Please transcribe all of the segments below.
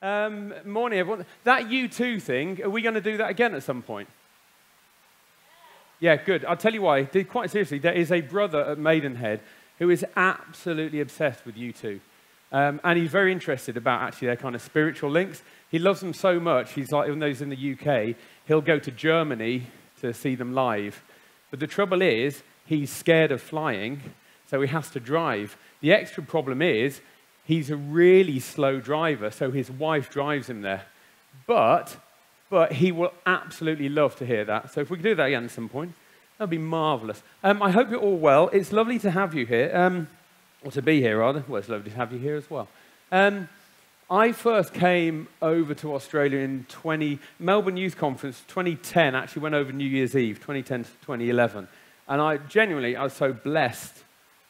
Morning, everyone. That you too thing, are we going to do that again at some point? Yeah, good. I'll tell you why. Quite seriously, there is a brother at Maidenhead who is absolutely obsessed with you two. And he's very interested about actually their kind of spiritual links. He loves them so much, he's like, even though he's in the UK, he'll go to Germany to see them live. But the trouble is, he's scared of flying, so he has to drive. The extra problem is, he's a really slow driver, so his wife drives him there. But he will absolutely love to hear that. So if we could do that again at some point, that'd be marvelous. I hope you're all well. It's lovely to have you here, or to be here, rather. Well, it's lovely to have you here as well. I first came over to Australia in Melbourne Youth Conference 2010, actually went over New Year's Eve, 2010 to 2011. And I was so blessed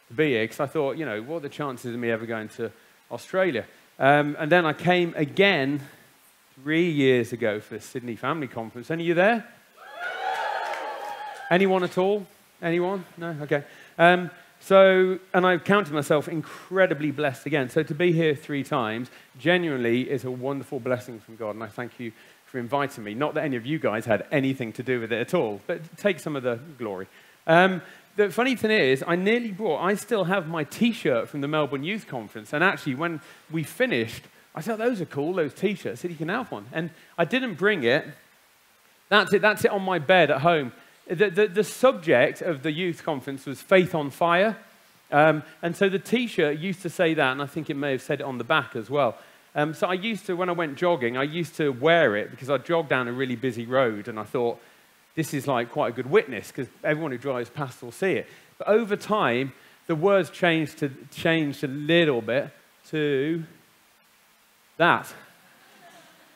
to be here, because I thought, you know, what are the chances of me ever going to Australia? And then I came again 3 years ago for the Sydney Family Conference. Any of you there? Anyone at all? Anyone? No? Okay. And I've counted myself incredibly blessed again. So to be here 3 times genuinely is a wonderful blessing from God, and I thank you for inviting me. Not that any of you guys had anything to do with it at all, but take some of the glory. The funny thing is, I still have my T-shirt from the Melbourne Youth Conference, and actually when we finished, I thought, those are cool, those T-shirts, so you can have one. And I didn't bring it. That's it on my bed at home. The subject of the youth conference was Faith on Fire. And so the T-shirt used to say that, and I think it may have said it on the back as well. So I used to, when I went jogging, I used to wear it because I'd jog down a really busy road, and I thought, this is like quite a good witness because everyone who drives past will see it. But over time, the words changed a little bit to that.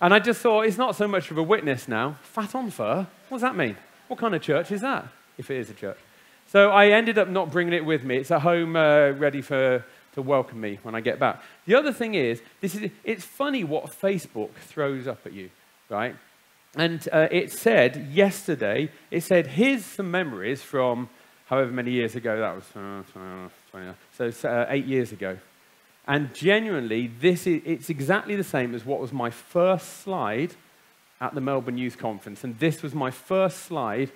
And I just thought, it's not so much of a witness now. Fat on fur? What does that mean? What kind of church is that, if it is a church? So I ended up not bringing it with me. It's at home ready to welcome me when I get back. The other thing is, it's funny what Facebook throws up at you, right? And it said yesterday, here's some memories from however many years ago that was, so 8 years ago. And genuinely, it's exactly the same as what was my first slide at the Melbourne Youth Conference. And this was my first slide.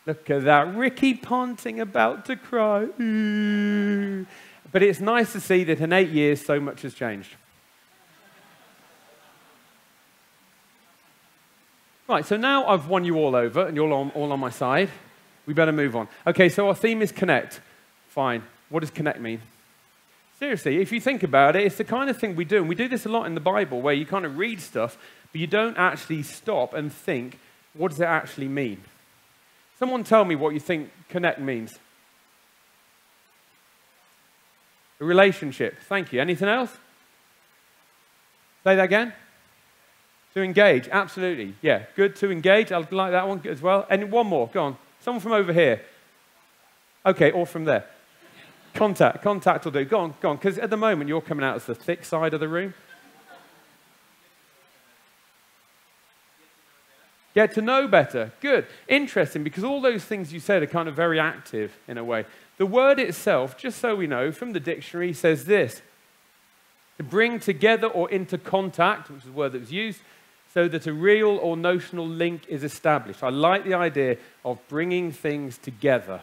Look at that, Ricky Ponting about to cry. Ooh. But it's nice to see that in 8 years, so much has changed. Right, so now I've won you all over, and you're all on my side. We better move on. Okay, so our theme is Connect. Fine. What does Connect mean? Seriously, if you think about it, it's the kind of thing we do. And we do this a lot in the Bible, where you kind of read stuff, but you don't actually stop and think, what does it actually mean? Someone tell me what you think Connect means. A relationship. Thank you. Anything else? Say that again. To engage. Absolutely. Yeah, good. To engage. I like that one as well. And one more. Go on. Someone from over here. Okay, or from there. Contact will do. Go on, because at the moment you're coming out as the thick side of the room. Get to know better. Good. Interesting, because all those things you said are kind of very active in a way. The word itself, just so we know, from the dictionary says this: to bring together or into contact, which is a word that was used, so that a real or notional link is established. I like the idea of bringing things together.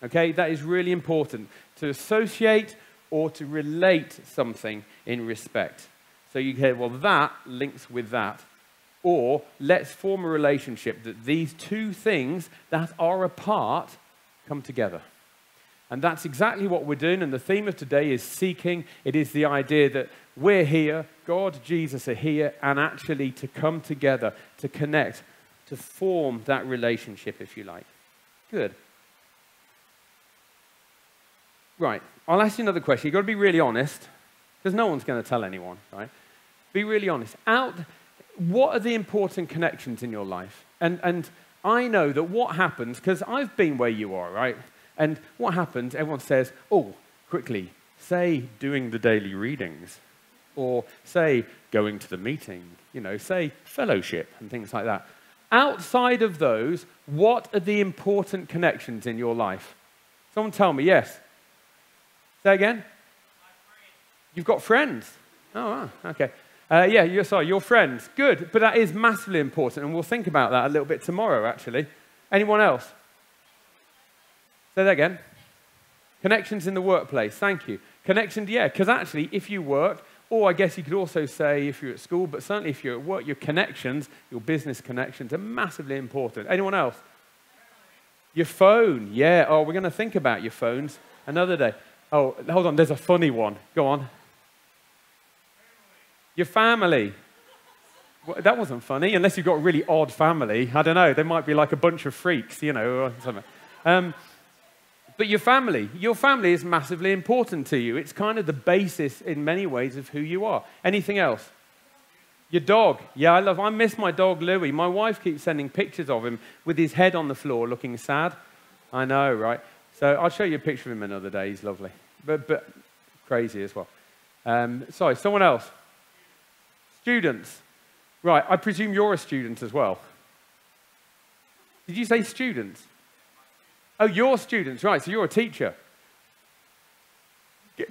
Okay, that is really important, to associate or to relate something in respect. So you hear, well, that links with that. Or let's form a relationship that these two things that are apart come together. And that's exactly what we're doing. And the theme of today is seeking. It is the idea that we're here, God, Jesus are here, and actually to come together, to connect, to form that relationship, if you like. Good. Right, I'll ask you another question. You've got to be really honest, because no one's going to tell anyone, right? Be really honest. What are the important connections in your life? And I know that what happens, because I've been where you are, right? And what happens, everyone says, oh, quickly, say doing the daily readings, or say going to the meeting, say fellowship and things like that. Outside of those, what are the important connections in your life? Someone tell me, yes. Say again? You've got friends. Oh, wow. Okay. Yeah, sorry, your friends. Good, but that is massively important, and we'll think about that a little bit tomorrow, actually. Anyone else? Say that again. Connections in the workplace. Thank you. Connections, yeah, because actually, if you work, or I guess you could also say if you're at school, but certainly if you're at work, your connections, your business connections are massively important. Anyone else? Your phone, yeah. Oh, we're going to think about your phones another day. Oh, hold on, there's a funny one. Go on. Your family. Well, that wasn't funny, unless you've got a really odd family. I don't know, they might be like a bunch of freaks, you know, or something. But your family is massively important to you. It's kind of the basis in many ways of who you are. Anything else? Your dog. Yeah, I miss my dog, Louis. My wife keeps sending pictures of him with his head on the floor looking sad. I know, right? So I'll show you a picture of him another day. He's lovely. But crazy as well. Sorry, someone else? Students. Right, I presume you're a student as well. Did you say students? Oh, you're students, right, so you're a teacher.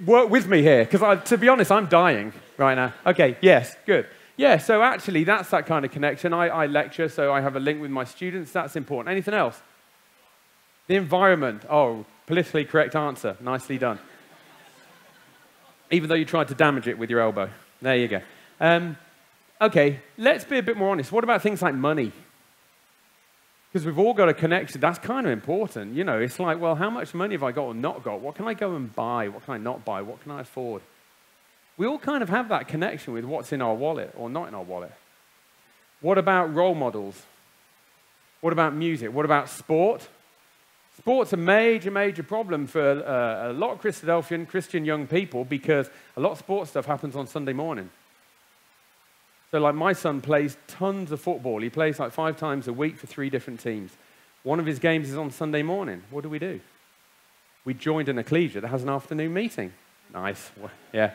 Work with me here, because to be honest, I'm dying right now. Okay, yes, good. Yeah, so actually, that's that kind of connection. I lecture, so I have a link with my students. That's important. Anything else? The environment. Oh, politically correct answer. Nicely done. Even though you tried to damage it with your elbow. There you go. Okay, let's be a bit more honest. What about things like money? Because we've all got a connection. That's kind of important. You know, it's like, well, how much money have I got or not got? What can I go and buy? What can I not buy? What can I afford? We all kind of have that connection with what's in our wallet or not in our wallet. What about role models? What about music? What about sport? Sport's a major, major problem for a lot of Christian young people because a lot of sports stuff happens on Sunday morning. So like my son plays tons of football. He plays like 5 times a week for 3 different teams. One of his games is on Sunday morning. What do? We joined an ecclesia that has an afternoon meeting. Nice, yeah.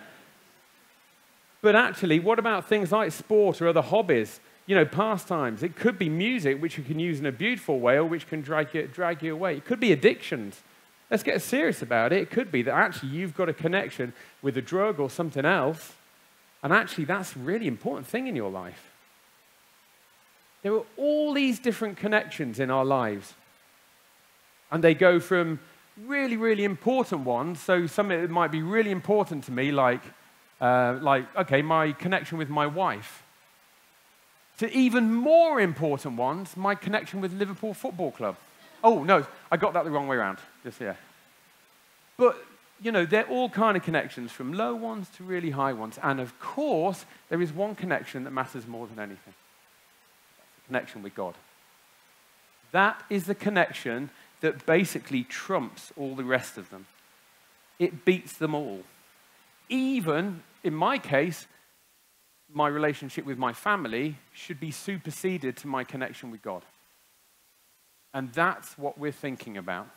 But actually, what about things like sport or other hobbies? You know, pastimes. It could be music, which you can use in a beautiful way or which can drag you away. It could be addictions. Let's get serious about it. It could be that actually you've got a connection with a drug or something else. And actually, that's a really important thing in your life. There are all these different connections in our lives. And they go from really, really important ones. So something that might be really important to me, like okay, my connection with my wife. To even more important ones, my connection with Liverpool Football Club. Oh, no, I got that the wrong way around. Just here. But you know, they're all kind of connections, from low ones to really high ones. And of course, there is one connection that matters more than anything. That's the connection with God. That is the connection that basically trumps all the rest of them. It beats them all. Even, in my case, my relationship with my family should be superseded to my connection with God. And that's what we're thinking about.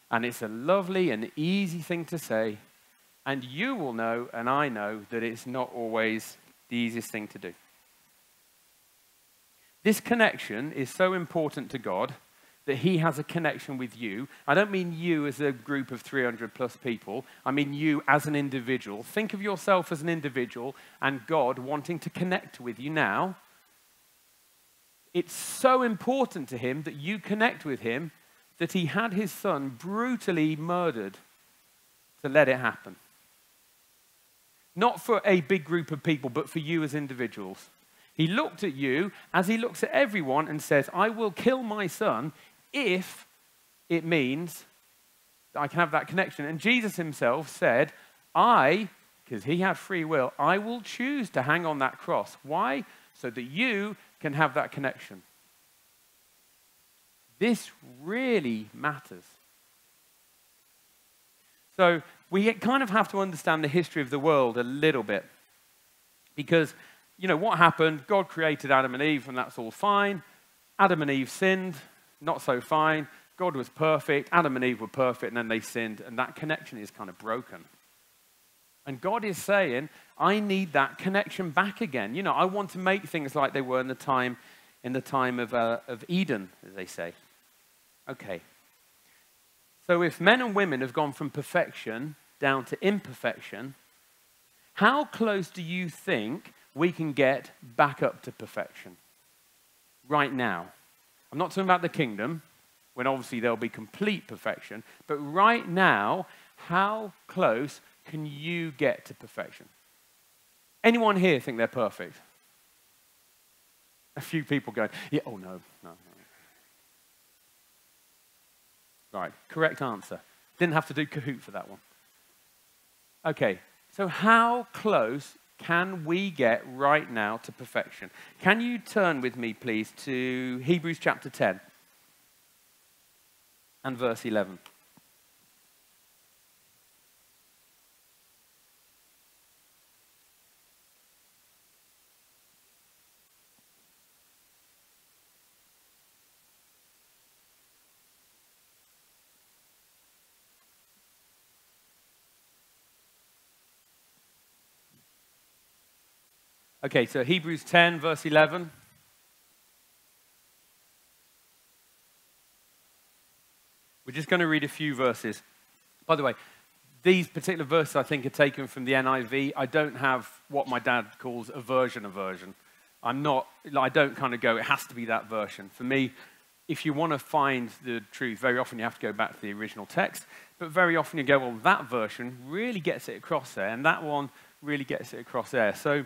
And it's a lovely and easy thing to say, and you will know, and I know, that it's not always the easiest thing to do. This connection is so important to God that he has a connection with you. I don't mean you as a group of 300 plus people. I mean you as an individual. Think of yourself as an individual and God wanting to connect with you now. It's so important to him that you connect with him that he had his son brutally murdered to let it happen. Not for a big group of people, but for you as individuals. He looked at you as he looks at everyone and says, I will kill my son if it means that I can have that connection. And Jesus himself said, because he had free will, I will choose to hang on that cross. Why? So that you can have that connection. This really matters. So we kind of have to understand the history of the world a little bit. Because, you know, what happened? God created Adam and Eve, and that's all fine. Adam and Eve sinned, not so fine. God was perfect, Adam and Eve were perfect, and then they sinned, and that connection is kind of broken. And God is saying, I need that connection back again. You know, I want to make things like they were in the time of Eden, as they say. Okay. So if men and women have gone from perfection down to imperfection, How close do you think we can get back up to perfection right now? I'm not talking about the kingdom, when obviously there'll be complete perfection, but right now, how close can you get to perfection? Anyone here think they're perfect? A few people going, yeah, oh no. Right, correct answer. Didn't have to do Kahoot for that one. Okay, so how close can we get right now to perfection? Can you turn with me, please, to Hebrews chapter 10 and verse 11? Okay, so Hebrews 10, verse 11. We're just going to read a few verses. By the way, these particular verses I think are taken from the NIV. I don't have what my dad calls a version. I don't kind of go, it has to be that version. For me, if you want to find the truth, very often you have to go back to the original text. But very often you go, well, that version really gets it across there, and that one really gets it across there. So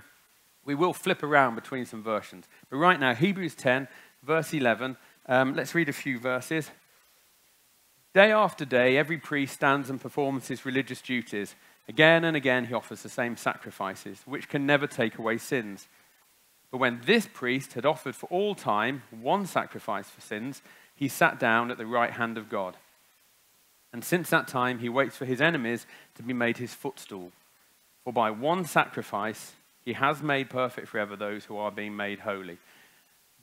we will flip around between some versions. But right now, Hebrews 10, verse 11. Let's read a few verses. Day after day, every priest stands and performs his religious duties. Again and again, he offers the same sacrifices, which can never take away sins. But when this priest had offered for all time one sacrifice for sins, he sat down at the right hand of God. And since that time, he waits for his enemies to be made his footstool. For by one sacrifice, he has made perfect forever those who are being made holy.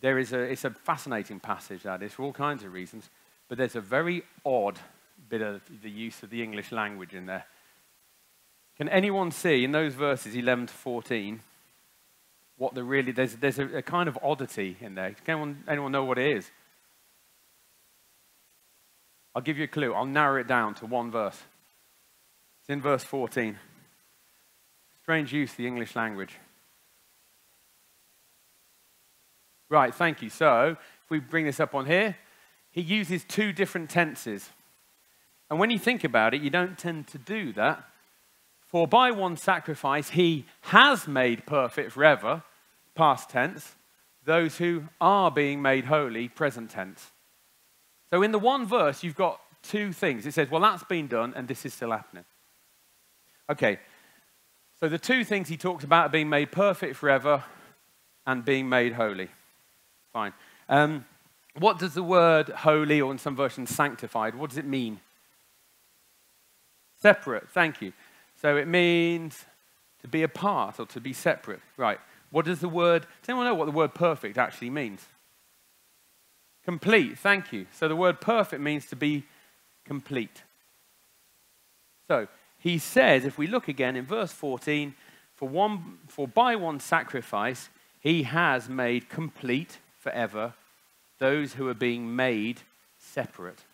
It's a fascinating passage, that is, for all kinds of reasons. But there's a very odd bit of the use of the English language in there. Can anyone see in those verses 11 to 14 what there's a kind of oddity in there? Can anyone know what it is? I'll give you a clue. I'll narrow it down to one verse. It's in verse 14. Strange use of the English language. Right, thank you. So, if we bring this up on here, he uses two different tenses. And when you think about it, you don't tend to do that. For by one sacrifice, he has made perfect forever, past tense, those who are being made holy, present tense. So in the one verse, you've got two things. It says, well, that's been done, and this is still happening. Okay, so the two things he talks about are being made perfect forever and being made holy. Fine. What does the word holy, or in some versions sanctified, what does it mean? Separate, thank you. So it means to be apart or to be separate. Right. What does anyone know what the word perfect actually means? Complete, thank you. So the word perfect means to be complete. So he says, if we look again in verse 14, for by one sacrifice he has made complete forever those who are being made separate.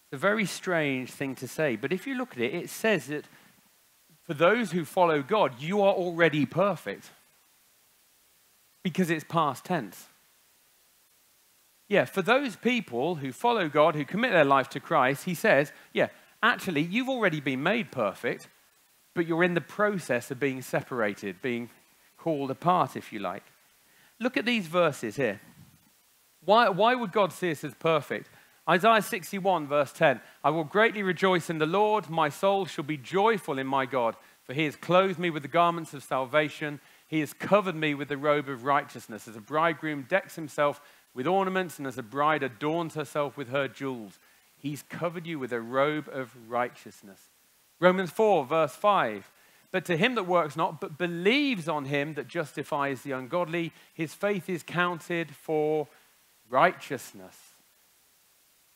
It's a very strange thing to say, but if you look at it, it says that for those who follow God, you are already perfect because it's past tense. Yeah, for those people who follow God, who commit their life to Christ, he says, yeah, actually, you've already been made perfect, but you're in the process of being separated, being called apart, if you like. Look at these verses here. Why would God see us as perfect? Isaiah 61, verse 10. I will greatly rejoice in the Lord. My soul shall be joyful in my God, for he has clothed me with the garments of salvation. He has covered me with the robe of righteousness. As a bridegroom decks himself with ornaments, and as a bride adorns herself with her jewels. He's covered you with a robe of righteousness. Romans 4, verse 5. But to him that works not, but believes on him that justifies the ungodly, his faith is counted for righteousness.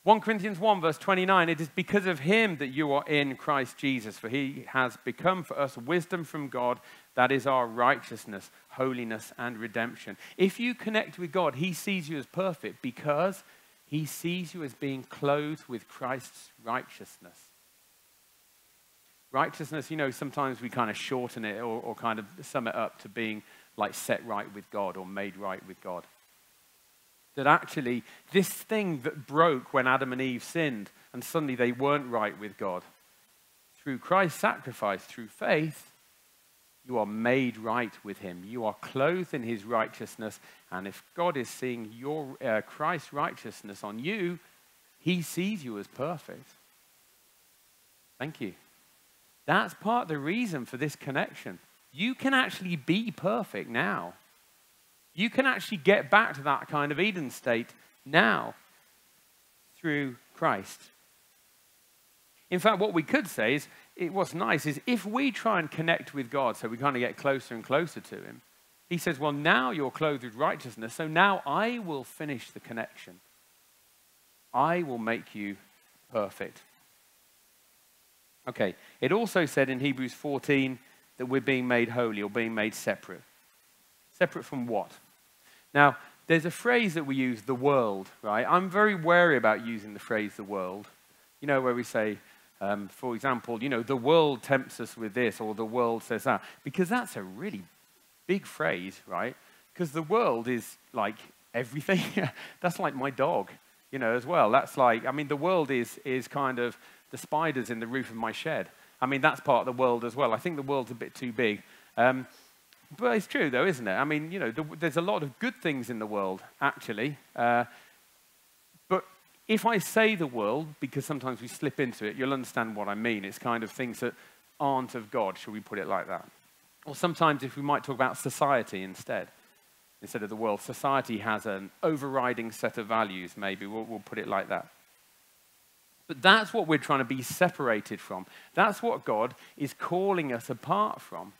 1 Corinthians 1, verse 29, it is because of him that you are in Christ Jesus, for he has become for us wisdom from God, that is our righteousness, holiness, and redemption. If you connect with God, he sees you as perfect because he sees you as being clothed with Christ's righteousness. Righteousness, sometimes we kind of shorten it or kind of sum it up to being like set right with God or made right with God. That actually, this thing that broke when Adam and Eve sinned and suddenly they weren't right with God, through Christ's sacrifice, through faith, you are made right with him. You are clothed in his righteousness. And if God is seeing your Christ's righteousness on you, he sees you as perfect. Thank you. That's part of the reason for this connection. You can actually be perfect now. You can actually get back to that kind of Eden state now through Christ. In fact, what we could say is, what's nice is if we try and connect with God so we kind of get closer and closer to him, he says, well, now you're clothed with righteousness, so now I will finish the connection. I will make you perfect. Okay, it also said in Hebrews 14 that we're being made holy or being made separate. Separate from what? Now, there's a phrase that we use, the world, right? I'm very wary about using the phrase the world. Where we say, for example, the world tempts us with this or the world says that. Because that's a really big phrase, right? Because the world is like everything. That's like my dog, as well. That's like, the world is kind of the spiders in the roof of my shed. That's part of the world as well. I think the world's a bit too big. But it's true, though, isn't it? There's a lot of good things in the world, actually. But if I say the world, because sometimes we slip into it, you'll understand what I mean. It's kind of things that aren't of God, shall we put it like that? Or sometimes if we might talk about society instead of the world, society has an overriding set of values, maybe. We'll put it like that. But that's what we're trying to be separated from. That's what God is calling us apart from.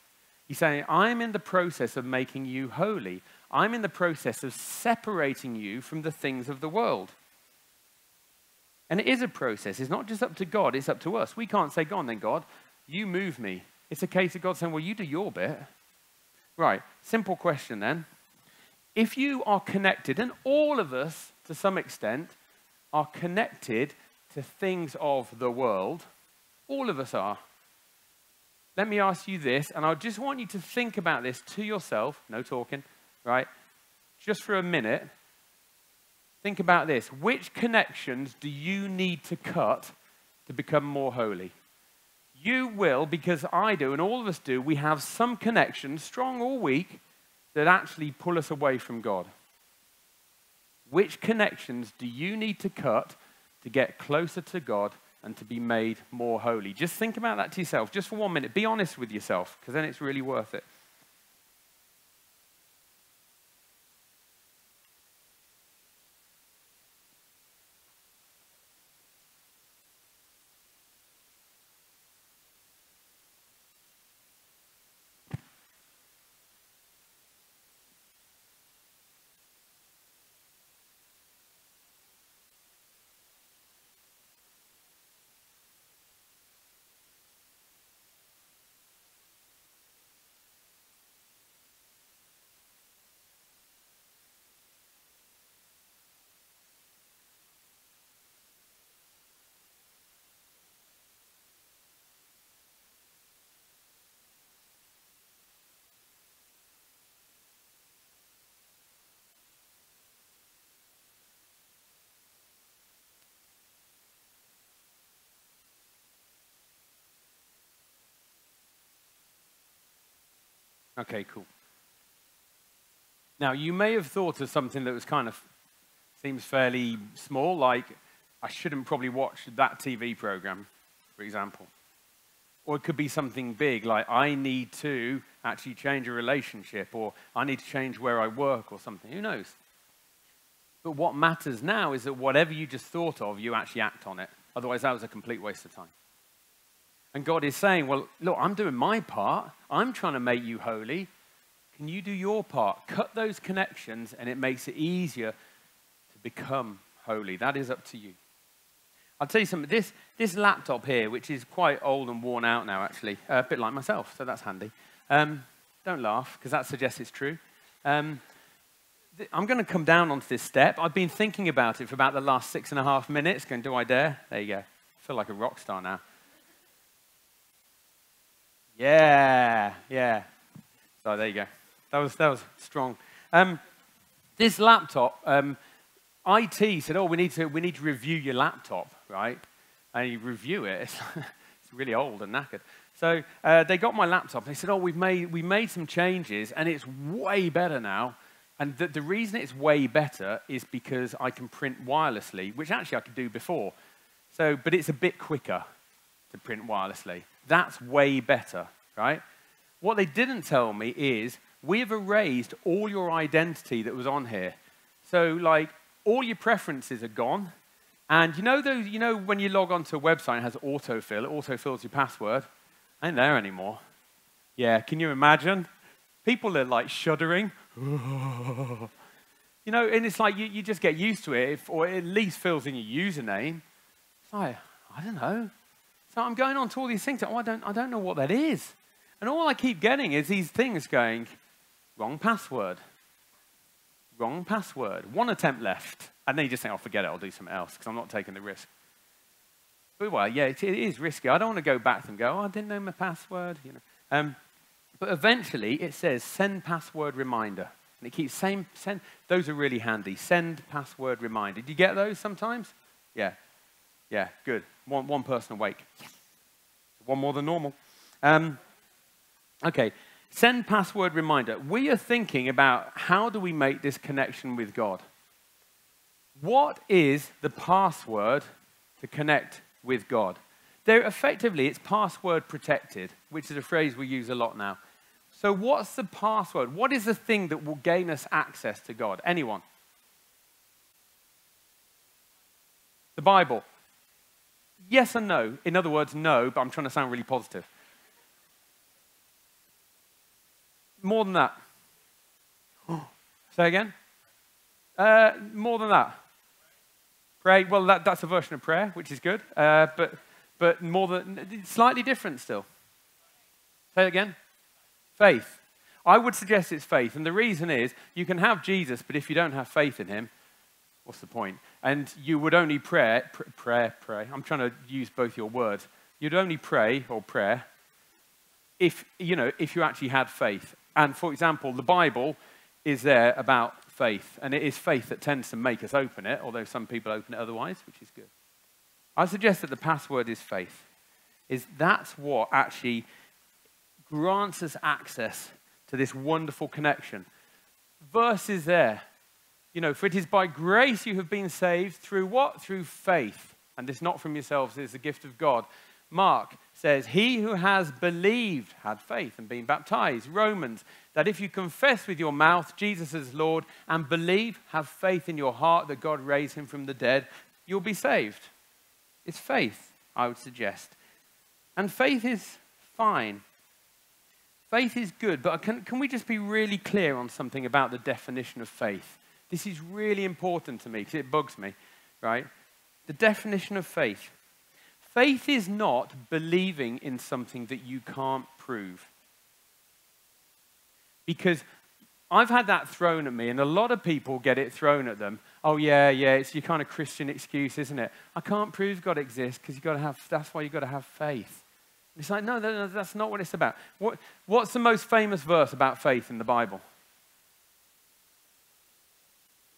He's saying, I'm in the process of making you holy. I'm in the process of separating you from the things of the world. And it is a process. It's not just up to God, it's up to us. We can't say, go on then, God, you move me. It's a case of God saying, well, you do your bit. Right, simple question then. If you are connected, and all of us, to some extent, are connected to things of the world, all of us are. Let me ask you this, and I just want you to think about this to yourself, no talking, right? Just for a minute. Think about this. Which connections do you need to cut to become more holy? You will, because I do, and all of us do, we have some connections, strong or weak, that actually pull us away from God. Which connections do you need to cut to get closer to God and to be made more holy? Just think about that to yourself, just for 1 minute. Be honest with yourself, because then it's really worth it. Okay, cool. Now, you may have thought of something that was kind of, seems fairly small, like I shouldn't probably watch that TV program, for example. Or it could be something big, like I need to actually change a relationship, or I need to change where I work or something. Who knows? But what matters now is that whatever you just thought of, you actually act on it. Otherwise, that was a complete waste of time. And God is saying, well, look, I'm doing my part. I'm trying to make you holy. Can you do your part? Cut those connections, and it makes it easier to become holy. That is up to you. I'll tell you something. This laptop here, which is quite old and worn out now, actually, a bit like myself, so that's handy. Don't laugh, because that suggests it's true. I'm going to come down onto this step. I've been thinking about it for about the last 6.5 minutes. Going, do I dare? There you go. I feel like a rock star now. Yeah, yeah. So there you go. That was strong. This laptop, IT said, oh, we need to review your laptop, right? And you review it. It's really old and knackered. So they got my laptop. And they said, oh, we made some changes, and it's way better now. And the reason it's way better is because I can print wirelessly, which actually I could do before. So, but it's a bit quicker to print wirelessly. That's way better, right? What they didn't tell me is we've erased all your identity that was on here. So, like, all your preferences are gone. And you know when you log onto a website, it has autofill. It autofills your password. Ain't there anymore. Yeah, can you imagine? People are like shuddering. You know, and it's like you just get used to it, or it at least fills in your username. It's like, I don't know. So I'm going on to all these things. Oh, I don't know what that is. And all I keep getting is these things going, wrong password. Wrong password. One attempt left. And then you just think, oh, forget it, I'll do something else, because I'm not taking the risk. But well, yeah, it is risky. I don't want to go back and go, oh, I didn't know my password. You know. But eventually, it says, send password reminder. And it keeps saying, send. Those are really handy. Send password reminder. Do you get those sometimes? Yeah. Yeah, good. One person awake. Yes. One more than normal. Okay. Send password reminder. We are thinking about how do we make this connection with God? What is the password to connect with God? Effectively, it's password protected, which is a phrase we use a lot now. So what's the password? What is the thing that will gain us access to God? Anyone? The Bible. Yes and no. In other words, no, but I'm trying to sound really positive. More than that. Say again? More than that. Pray. Well, that's a version of prayer, which is good. But more than, slightly different still. Say it again. Faith. I would suggest it's faith. And the reason is, you can have Jesus, but if you don't have faith in him, what's the point? And you would only pray. I'm trying to use both your words. You'd only pray or prayer if you actually had faith. And for example, the Bible is there about faith. And it is faith that tends to make us open it, although some people open it otherwise, which is good. I suggest that the password is faith. That's what actually grants us access to this wonderful connection. Verse is there. For it is by grace you have been saved through what? Through faith. And this not from yourselves, it is the gift of God. Mark says, he who has believed, had faith and been baptized. Romans, that if you confess with your mouth Jesus is Lord and believe, have faith in your heart that God raised him from the dead, you'll be saved. It's faith, I would suggest. And faith is fine. Faith is good, but can we just be really clear on something about the definition of faith? This is really important to me because it bugs me, right? The definition of faith. Faith is not believing in something that you can't prove. Because I've had that thrown at me, and a lot of people get it thrown at them. Oh, yeah, it's your kind of Christian excuse, isn't it? I can't prove God exists because that's why you've got to have faith. And it's like, no, that's not what it's about. What's the most famous verse about faith in the Bible?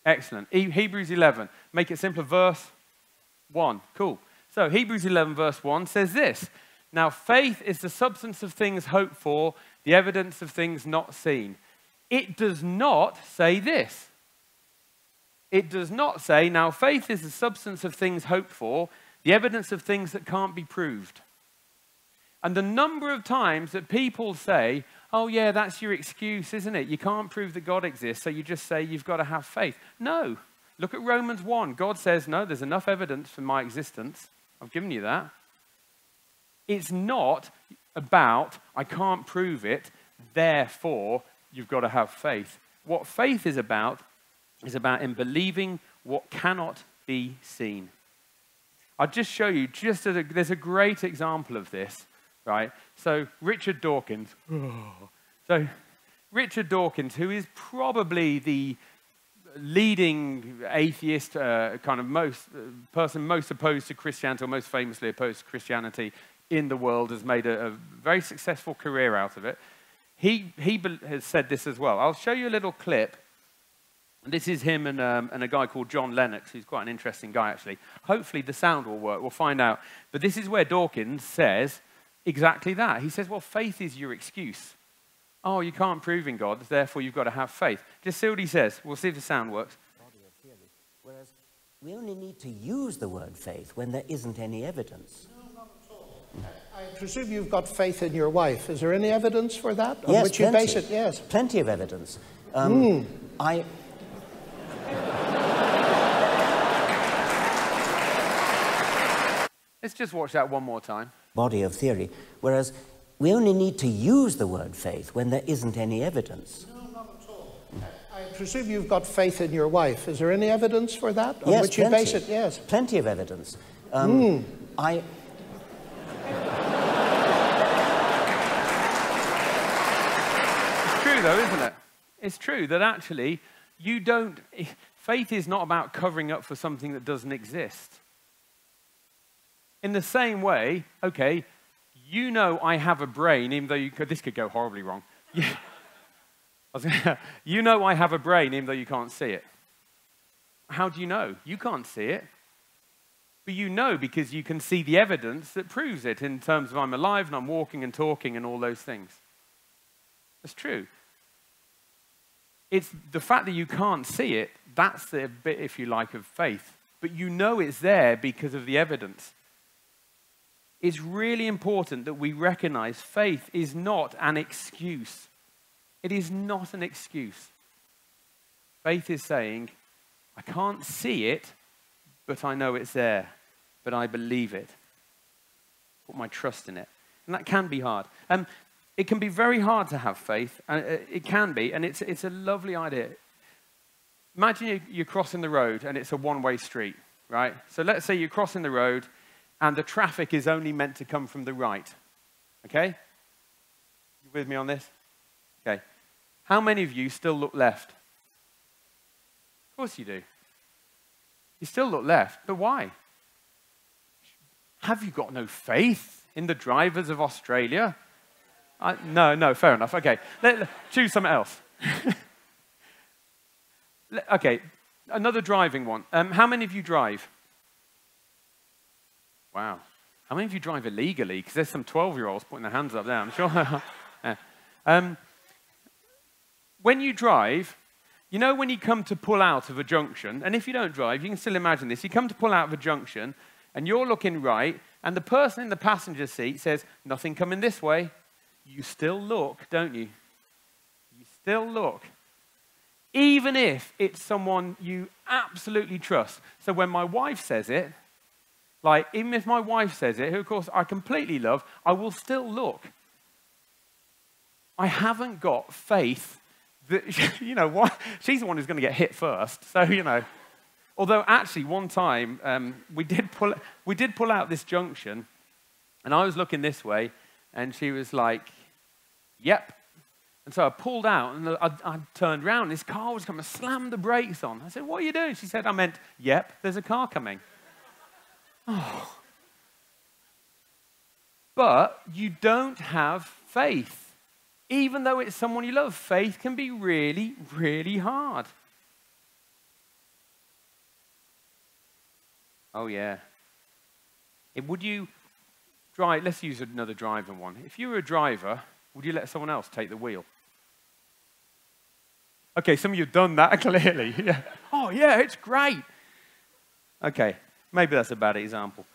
Excellent. Hebrews 11. Make it simpler. Verse 1. Cool. So Hebrews 11 verse 1 says this. Now faith is the substance of things hoped for, the evidence of things not seen. It does not say this. It does not say, now faith is the substance of things hoped for, the evidence of things that can't be proved. And the number of times that people say, oh yeah, that's your excuse, isn't it? You can't prove that God exists, so you just say you've got to have faith. No. Look at Romans 1. God says, no, there's enough evidence for my existence. I've given you that. It's not about, I can't prove it, therefore you've got to have faith. What faith is about in believing what cannot be seen. I'll just show you, there's a great example of this, right? So Richard Dawkins. Richard Dawkins, who is probably the leading atheist, kind of person most opposed to Christianity, or most famously opposed to Christianity, in the world, has made a very successful career out of it. He has said this as well. I'll show you a little clip. This is him and a guy called John Lennox, who's quite an interesting guy, actually. Hopefully the sound will work. We'll find out. But this is where Dawkins says exactly that. He says, well, faith is your excuse. Oh, you can't prove in God, therefore you've got to have faith. Just see what he says. We'll see if the sound works. Whereas we only need to use the word faith when there isn't any evidence. No, not at all. I presume you've got faith in your wife. Is there any evidence for that? Yes, on which plenty. You base it? Yes. Plenty of evidence. Let's just watch that one more time. Body of theory. Whereas we only need to use the word faith when there isn't any evidence. No, not at all. I presume you've got faith in your wife. Is there any evidence for that? On Yes, which plenty. You base it? Yes. Plenty of evidence. It's true, though, isn't it? It's true that actually faith is not about covering up for something that doesn't exist. In the same way, okay, you know I have a brain, even though this could go horribly wrong. You know I have a brain, even though you can't see it. How do you know? You can't see it. But you know because you can see the evidence that proves it in terms of I'm alive and I'm walking and talking and all those things. That's true. It's the fact that you can't see it, that's the bit, if you like, of faith. But you know it's there because of the evidence. It's really important that we recognize faith is not an excuse. It is not an excuse. Faith is saying, I can't see it, but I know it's there. But I believe it. Put my trust in it. And that can be hard. It can be very hard to have faith. It can be, and it's a lovely idea. Imagine you're crossing the road and it's a one-way street, right? So let's say you're crossing the road and the traffic is only meant to come from the right. Okay? You with me on this? Okay. How many of you still look left? Of course you do. You still look left, but why? Have you got no faith in the drivers of Australia? No, fair enough. Okay, choose something else. Okay, another driving one. How many of you drive? Wow. How many of you drive illegally? Because there's some 12-year-olds putting their hands up there, I'm sure. Yeah. When you drive, you know when you come to pull out of a junction, and if you don't drive, you can still imagine this. You come to pull out of a junction, and you're looking right, and the person in the passenger seat says, nothing coming this way. You still look, don't you? You still look. Even if it's someone you absolutely trust. So when my wife says it, like, even if my wife says it, who of course I completely love, I will still look. I haven't got faith that, you know, what? She's the one who's going to get hit first. So, you know. Although actually one time we did pull out this junction, and I was looking this way, and she was like, yep. And so I pulled out, and I turned around, and this car was coming, slammed the brakes on. I said, what are you doing? She said, I meant, yep, there's a car coming. Oh. But you don't have faith. Even though it's someone you love, faith can be really, really hard. Oh, yeah. Would you drive, let's use another driving one. If you were a driver, would you let someone else take the wheel? Okay, some of you have done that, clearly. Yeah. Oh, yeah, it's great. Okay, maybe that's a bad example.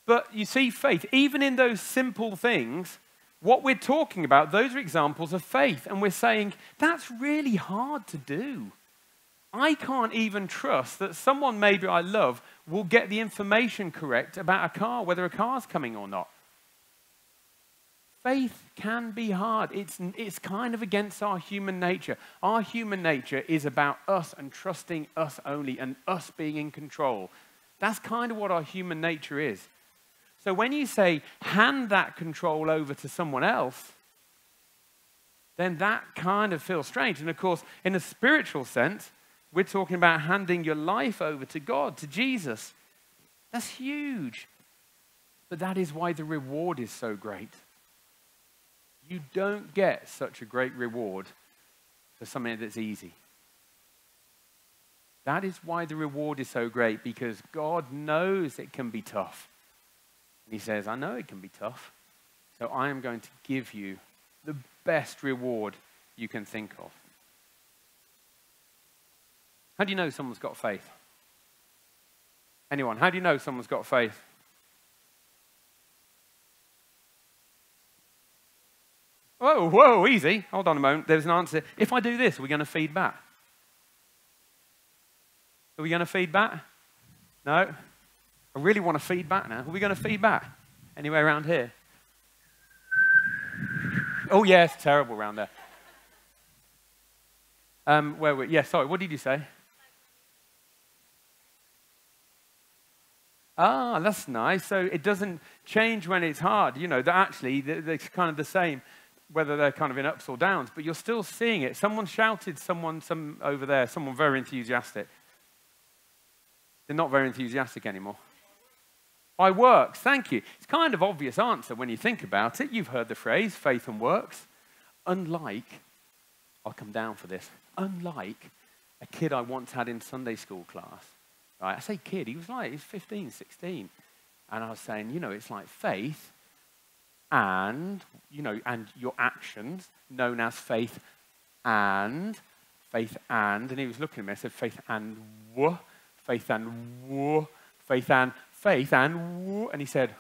But you see, faith, even in those simple things, what we're talking about, those are examples of faith. And we're saying, that's really hard to do. I can't even trust that someone maybe I love will get the information correct about a car, whether a car's coming or not. Faith can be hard. It's kind of against our human nature. Our human nature is about us and trusting us only and us being in control. That's kind of what our human nature is. So when you say, hand that control over to someone else, then that kind of feels strange. And of course, in a spiritual sense, we're talking about handing your life over to God, to Jesus. That's huge. But that is why the reward is so great. You don't get such a great reward for something that's easy. That is why the reward is so great, because God knows it can be tough. And he says, I know it can be tough, so I am going to give you the best reward you can think of. How do you know someone's got faith? Anyone? How do you know someone's got faith? Whoa, whoa, easy. Hold on a moment. There's an answer. If I do this, are we going to feed back? Are we going to feed back? No? I really want to feed back now. Are we going to feed back? Anywhere around here? Oh, yeah, it's terrible around there. Sorry, what did you say? Ah, that's nice. So it doesn't change when it's hard. You know, they're kind of the same, whether they're kind of in ups or downs, but you're still seeing it. Someone shouted, some over there, someone very enthusiastic. They're not very enthusiastic anymore. By works, thank you. It's kind of obvious answer when you think about it. You've heard the phrase, faith and works. Unlike, I'll come down for this, unlike a kid I once had in Sunday school class. Right? I say kid, he's 15, 16. And I was saying, it's like faith and your actions, known as faith and, and he was looking at me, I said faith and woo, faith and woo, faith and woo, and he said,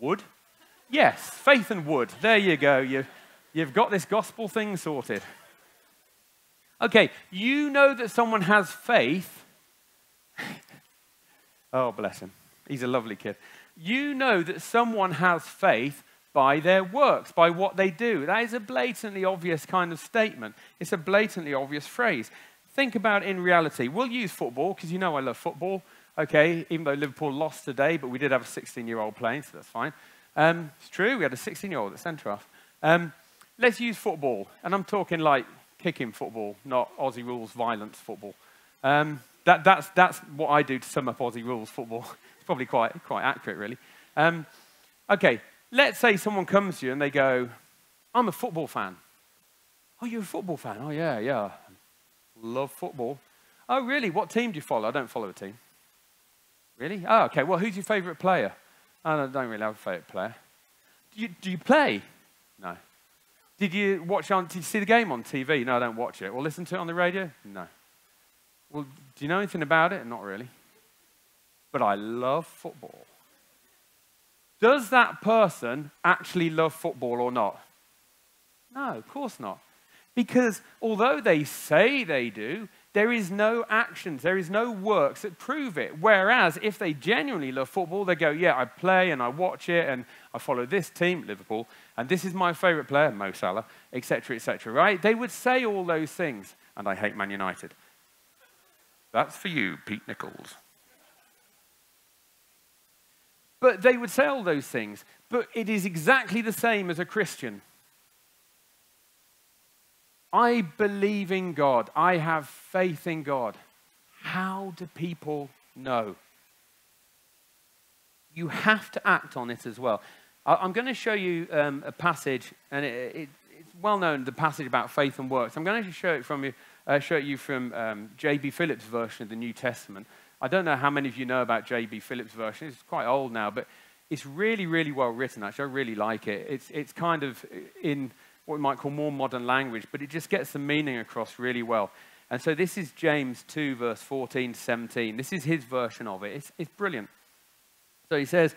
wood? Yes, faith and wood. There you go. You've got this gospel thing sorted. Okay, you know that someone has faith. Oh, bless him. He's a lovely kid. You know that someone has faith by their works, by what they do. That is a blatantly obvious kind of statement. It's a blatantly obvious phrase. Think about it in reality. We'll use football, because I love football. Okay, even though Liverpool lost today, but we did have a 16-year-old playing, so that's fine. It's true, we had a 16-year-old at centre-half. Let's use football, and I'm talking like kicking football, not Aussie rules violence football. That's what I do to sum up Aussie rules football. It's probably quite accurate, really. Okay, let's say someone comes to you and they go, I'm a football fan. Oh, you're a football fan? Oh, yeah. Love football. Oh, really? What team do you follow? I don't follow a team. Really? Oh, okay. Well, who's your favourite player? I don't really have a favourite player. Do you play? No. Did you see the game on TV? No, I don't watch it. Or listen to it on the radio? No. Well, do you know anything about it? Not really. But I love football. Does that person actually love football or not? No, of course not. Because although they say they do, there is no actions, there is no works that prove it. Whereas if they genuinely love football, they go, yeah, I play and I watch it and I follow this team, Liverpool, and this is my favourite player, Mo Salah, etc., right? They would say all those things, and I hate Man United. That's for you, Pete Nichols. But they would say all those things, but it is exactly the same as a Christian. I believe in God. I have faith in God. How do people know? You have to act on it as well. I'm going to show you a passage, and it's well known, the passage about faith and works. I'm going to show it you from J.B. Phillips' version of the New Testament. I don't know how many of you know about J.B. Phillips' version. It's quite old now, but it's really, really well written, actually. I really like it. It's kind of in what we might call more modern language, but it just gets the meaning across really well. And so this is James 2, verse 14 to 17. This is his version of it. It's brilliant. So he says,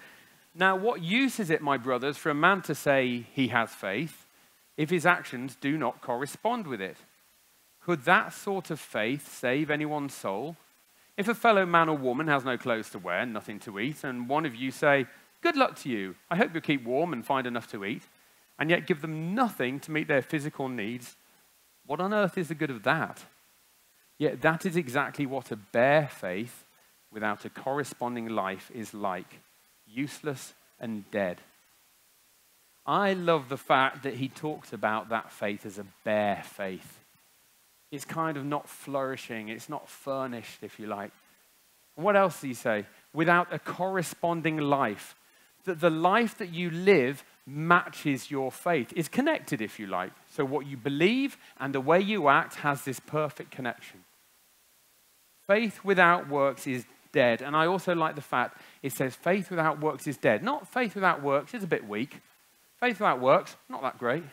now what use is it, my brothers, for a man to say he has faith if his actions do not correspond with it? Could that sort of faith save anyone's soul? If a fellow man or woman has no clothes to wear, nothing to eat, and one of you say, good luck to you, I hope you'll keep warm and find enough to eat, and yet give them nothing to meet their physical needs, what on earth is the good of that? Yet that is exactly what a bare faith without a corresponding life is like, useless and dead. I love the fact that he talks about that faith as a bare faith. It's kind of not flourishing, it's not furnished, if you like. And what else does he say? Without a corresponding life. that the life that you live matches your faith. It's connected, if you like. So what you believe and the way you act has this perfect connection. Faith without works is dead. And I also like the fact it says faith without works is dead. Not faith without works is a bit weak. Faith without works, not that great.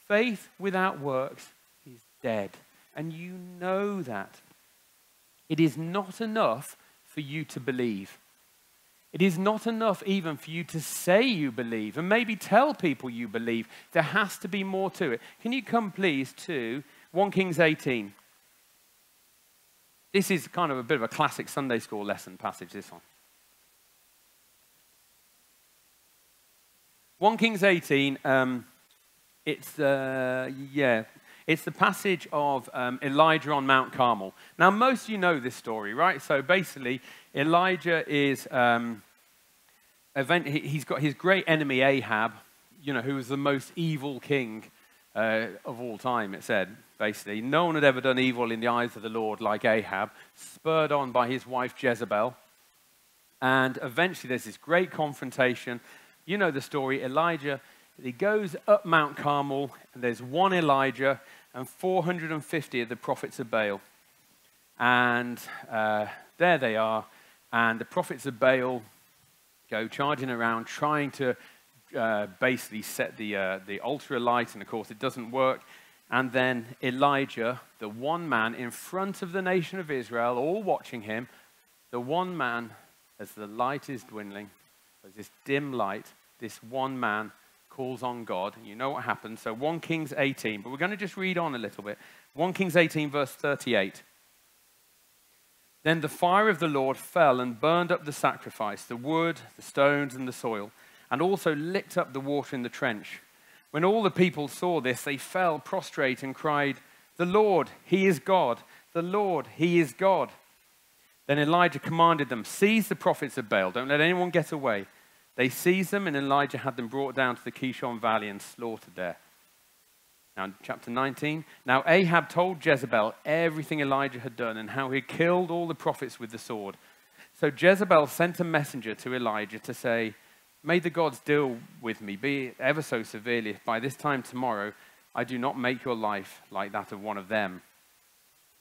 Faith without works is dead. And you know that. It is not enough for you to believe. It is not enough even for you to say you believe and maybe tell people you believe. There has to be more to it. Can you come please to 1 Kings 18? This is kind of a bit of a classic Sunday school lesson passage, this one. 1 Kings 18, it's the passage of Elijah on Mount Carmel. Now, most of you know this story, right? So basically, Elijah is, he's got his great enemy Ahab, who was the most evil king of all time, it said, basically. No one had ever done evil in the eyes of the Lord like Ahab, spurred on by his wife Jezebel. And eventually there's this great confrontation. You know the story. Elijah, he goes up Mount Carmel, and there's one Elijah and 450 of the prophets of Baal. And there they are. And the prophets of Baal go charging around, trying to basically set the altar alight. And of course, it doesn't work. And then Elijah, the one man in front of the nation of Israel, all watching him, the one man, as the light is dwindling, as this dim light, this one man calls on God. You know what happens. So 1 Kings 18, but we're going to just read on a little bit. 1 Kings 18, verse 38. Then the fire of the Lord fell and burned up the sacrifice, the wood, the stones, and the soil, and also licked up the water in the trench. When all the people saw this, they fell prostrate and cried, "The Lord, He is God. The Lord, He is God." Then Elijah commanded them, "Seize the prophets of Baal. Don't let anyone get away." They seized them, and Elijah had them brought down to the Kishon Valley and slaughtered there. Now, chapter 19. Now Ahab told Jezebel everything Elijah had done and how he had killed all the prophets with the sword. So Jezebel sent a messenger to Elijah to say, "May the gods deal with me, be it ever so severely, if by this time tomorrow I do not make your life like that of one of them."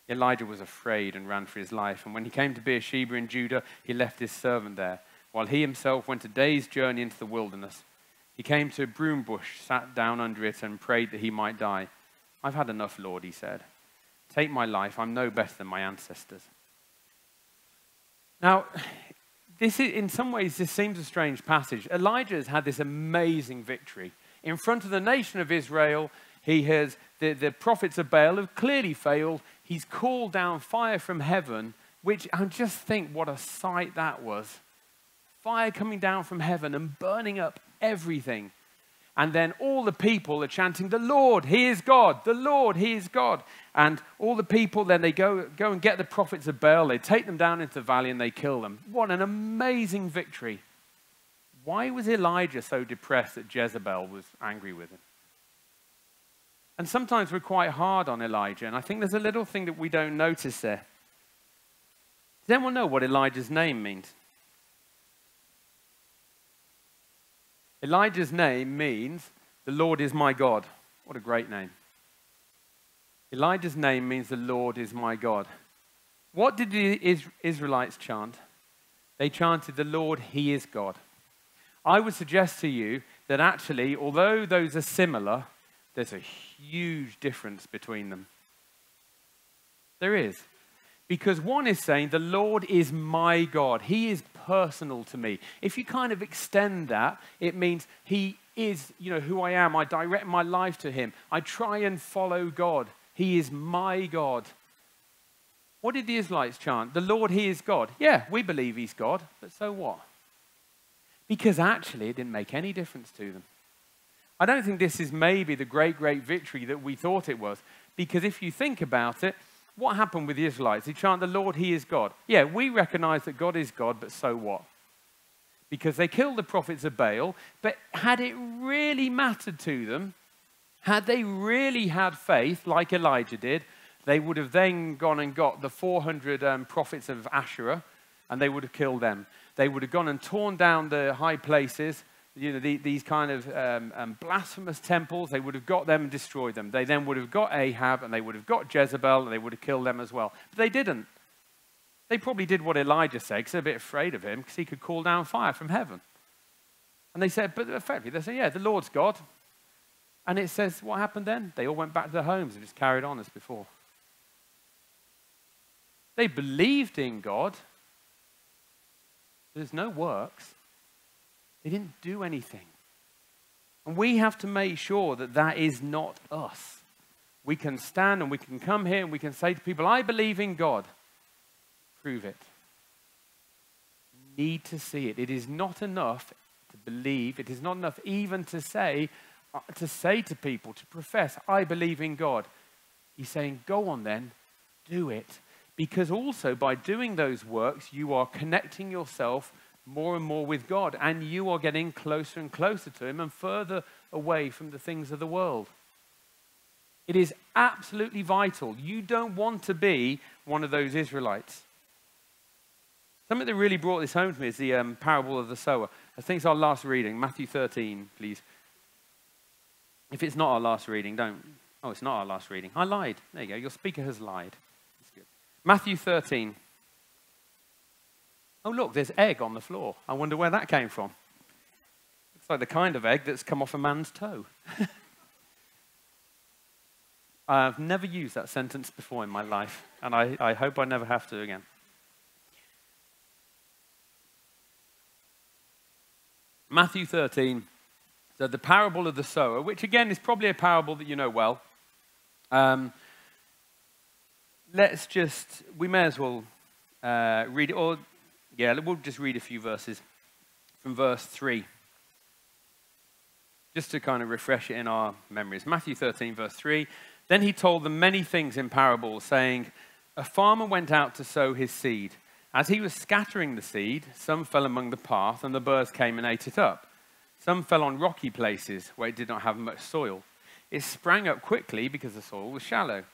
Elijah was afraid and ran for his life. And when he came to Beersheba in Judah, he left his servant there, while he himself went a day's journey into the wilderness. He came to a broom bush, sat down under it, and prayed that he might die. "I've had enough, Lord," he said. "Take my life. I'm no better than my ancestors." Now, in some ways, this seems a strange passage. Elijah has had this amazing victory. In front of the nation of Israel, he has, the prophets of Baal have clearly failed. He's called down fire from heaven, which I just think what a sight that was. Fire coming down from heaven and burning up everything. And then all the people are chanting, "The Lord, He is God. The Lord, He is God." And all the people, then they go and get the prophets of Baal. They take them down into the valley and they kill them. What an amazing victory. Why was Elijah so depressed that Jezebel was angry with him? And sometimes we're quite hard on Elijah. And I think there's a little thing that we don't notice there. Does anyone know what Elijah's name means? Elijah's name means, "The Lord is my God." What a great name. Elijah's name means, "The Lord is my God." What did the Israelites chant? They chanted, "The Lord, He is God." I would suggest to you that actually, although those are similar, there's a huge difference between them. There is. Because one is saying, "The Lord is my God. He is personal to me." If you kind of extend that, it means He is, who I am. I direct my life to Him. I try and follow God. He is my God. What did the Israelites chant? "The Lord, He is God." Yeah, we believe He's God, but so what? Because actually it didn't make any difference to them. I don't think this is maybe the great, great victory that we thought it was. Because if you think about it, what happened with the Israelites? They chant, "The Lord, He is God." Yeah, we recognize that God is God, but so what? Because they killed the prophets of Baal, but had it really mattered to them, had they really had faith, like Elijah did, they would have then gone and got the 400 prophets of Asherah, and they would have killed them. They would have gone and torn down the high places, these kind of blasphemous temples. They would have got them and destroyed them. They then would have got Ahab, and they would have got Jezebel, and they would have killed them as well. But they didn't. They probably did what Elijah said, because they're a bit afraid of him, because he could call down fire from heaven. And they said, but effectively, they said, yeah, the Lord's God. And it says, what happened then? They all went back to their homes and just carried on as before. They believed in God. There's no works. They didn't do anything. And we have to make sure that that is not us. We can stand and we can come here and we can say to people, I believe in God. Prove it. You need to see it. It is not enough to believe. It is not enough even to say to people, to profess, I believe in God. He's saying, go on then, do it. Because also by doing those works, you are connecting yourself more and more with God, and you are getting closer and closer to him and further away from the things of the world. It is absolutely vital. You don't want to be one of those Israelites. Something that really brought this home to me is the parable of the sower. I think it's our last reading, Matthew 13, please. If it's not our last reading, don't. Oh, it's not our last reading. I lied. There you go. Your speaker has lied. That's good. Matthew 13. Oh, look, there's egg on the floor. I wonder where that came from. Looks like the kind of egg that's come off a man's toe. I've never used that sentence before in my life, and I hope I never have to again. Matthew 13, so the parable of the sower, which again is probably a parable that you know well. We may as well read it, or yeah, we'll just read a few verses from verse 3, just to kind of refresh it in our memories. Matthew 13, verse 3, then he told them many things in parables, saying, a farmer went out to sow his seed. As he was scattering the seed, some fell among the path, and the birds came and ate it up. Some fell on rocky places where it did not have much soil. It sprang up quickly because the soil was shallow.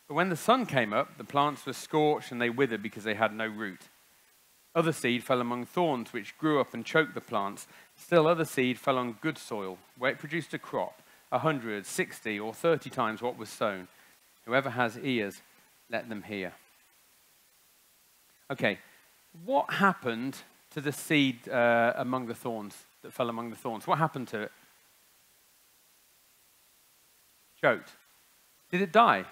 But when the sun came up, the plants were scorched and they withered because they had no root. Other seed fell among thorns, which grew up and choked the plants. Still other seed fell on good soil, where it produced a crop, 100, 60, or 30 times what was sown. Whoever has ears, let them hear. Okay, what happened to the seed among the thorns, that fell among the thorns? What happened to it? Choked. Did it die?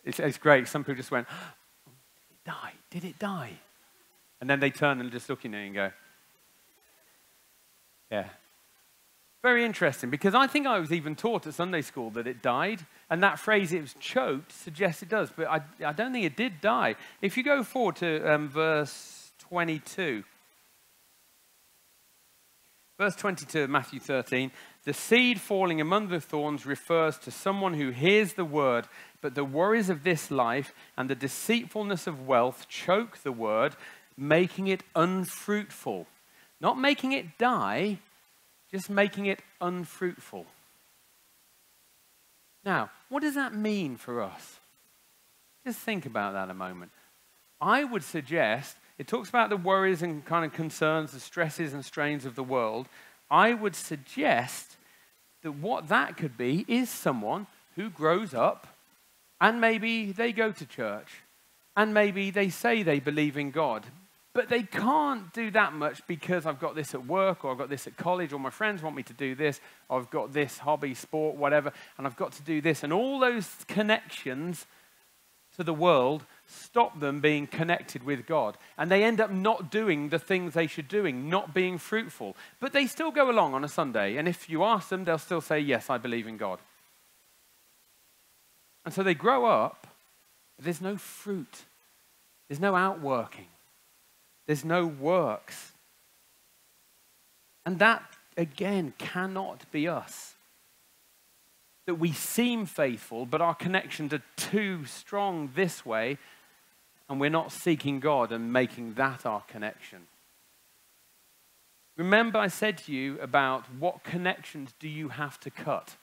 It's great. Some people just went, oh, did it die? Did it die? And then they turn and just look at you and go, yeah. Very interesting, because I think I was even taught at Sunday school that it died, and that phrase, it was choked, suggests it does, but I don't think it did die. If you go forward to verse 22. Verse 22 of Matthew 13, the seed falling among the thorns refers to someone who hears the word, but the worries of this life and the deceitfulness of wealth choke the word, making it unfruitful. Not making it die, just making it unfruitful. Now, what does that mean for us? Just think about that a moment. I would suggest, it talks about the worries and kind of concerns, the stresses and strains of the world. I would suggest that what that could be is someone who grows up and maybe they go to church and maybe they say they believe in God, but they can't do that much because I've got this at work, or I've got this at college, or my friends want me to do this, or I've got this hobby, sport, whatever, and I've got to do this. And all those connections to the world stop them being connected with God. And they end up not doing the things they should doing, not being fruitful. But they still go along on a Sunday, and if you ask them, they'll still say, yes, I believe in God. And so they grow up, but there's no fruit. There's no outworking. There's no works. And that, again, cannot be us. That we seem faithful, but our connections are too strong this way, and we're not seeking God and making that our connection. Remember I said to you about what connections do you have to cut?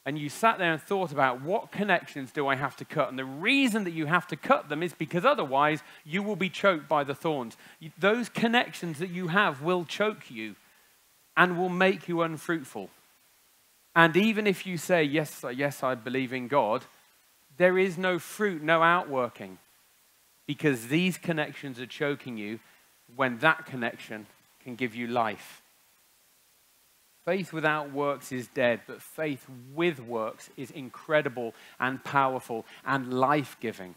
and you sat there and thought about what connections do I have to cut? And the reason that you have to cut them is because otherwise you will be choked by the thorns. Those connections that you have will choke you and will make you unfruitful. And even if you say, yes, yes, I believe in God, there is no fruit, no outworking, because these connections are choking you when that connection can give you life. Faith without works is dead, but faith with works is incredible and powerful and life-giving.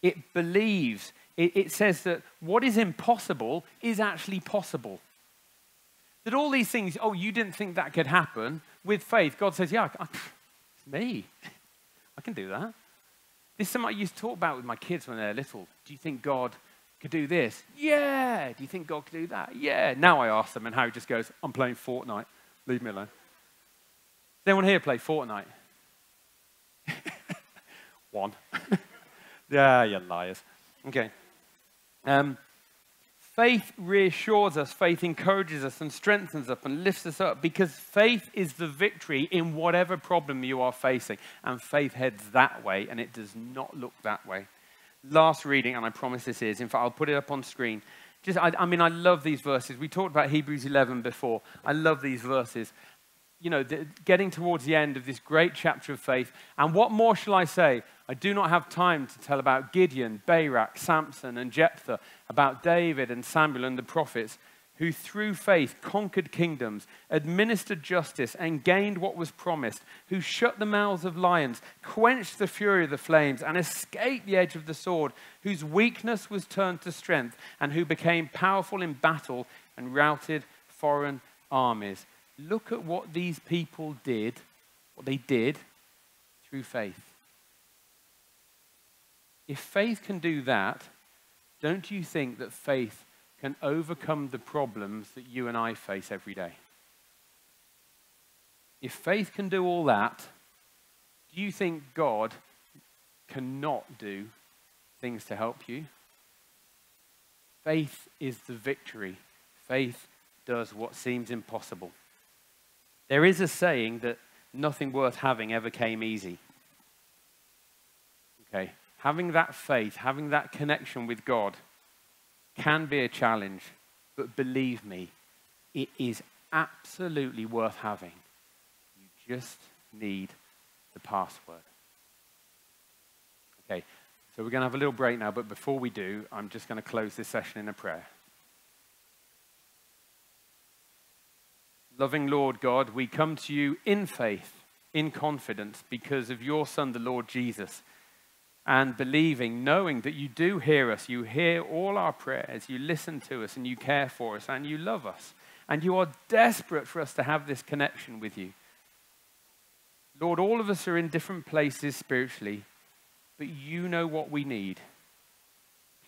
It believes, it says that what is impossible is actually possible. That all these things, oh, you didn't think that could happen, with faith, God says, yeah, it's me. I can do that. This is something I used to talk about with my kids when they're little. Do you think God could do this? Yeah. Do you think God could do that? Yeah. Now I ask them, and Harry just goes, I'm playing Fortnite. Leave me alone. Does anyone here play Fortnite? One. Yeah, you liars. Okay. Faith reassures us, faith encourages us and strengthens us and lifts us up, because faith is the victory in whatever problem you are facing. And faith heads that way, and it does not look that way. Last reading, and I promise this is, in fact, I'll put it up on screen. I mean, I love these verses. We talked about Hebrews 11 before. I love these verses. You know, getting towards the end of this great chapter of faith. And what more shall I say? I do not have time to tell about Gideon, Barak, Samson, and Jephthah, about David and Samuel and the prophets, who through faith conquered kingdoms, administered justice, and gained what was promised, who shut the mouths of lions, quenched the fury of the flames, and escaped the edge of the sword, whose weakness was turned to strength, and who became powerful in battle and routed foreign armies. Look at what these people did, what they did through faith. If faith can do that, don't you think that faith can overcome the problems that you and I face every day? If faith can do all that, do you think God cannot do things to help you? Faith is the victory. Faith does what seems impossible. There is a saying that nothing worth having ever came easy. Okay, having that faith, having that connection with God can be a challenge, but believe me, it is absolutely worth having. You just need the password. Okay, so we're going to have a little break now, but before we do, I'm just going to close this session in a prayer. Loving Lord God, we come to you in faith, in confidence, because of your Son, the Lord Jesus, and believing, knowing that you do hear us. You hear all our prayers, you listen to us, and you care for us, and you love us. And you are desperate for us to have this connection with you. Lord, all of us are in different places spiritually, but you know what we need.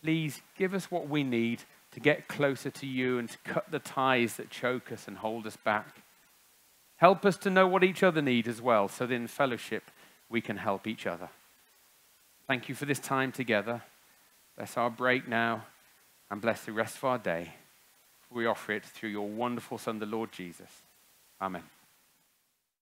Please give us what we need to get closer to you and to cut the ties that choke us and hold us back. Help us to know what each other need as well, so that in fellowship we can help each other. Thank you for this time together. Bless our break now and bless the rest of our day. We offer it through your wonderful Son, the Lord Jesus. Amen.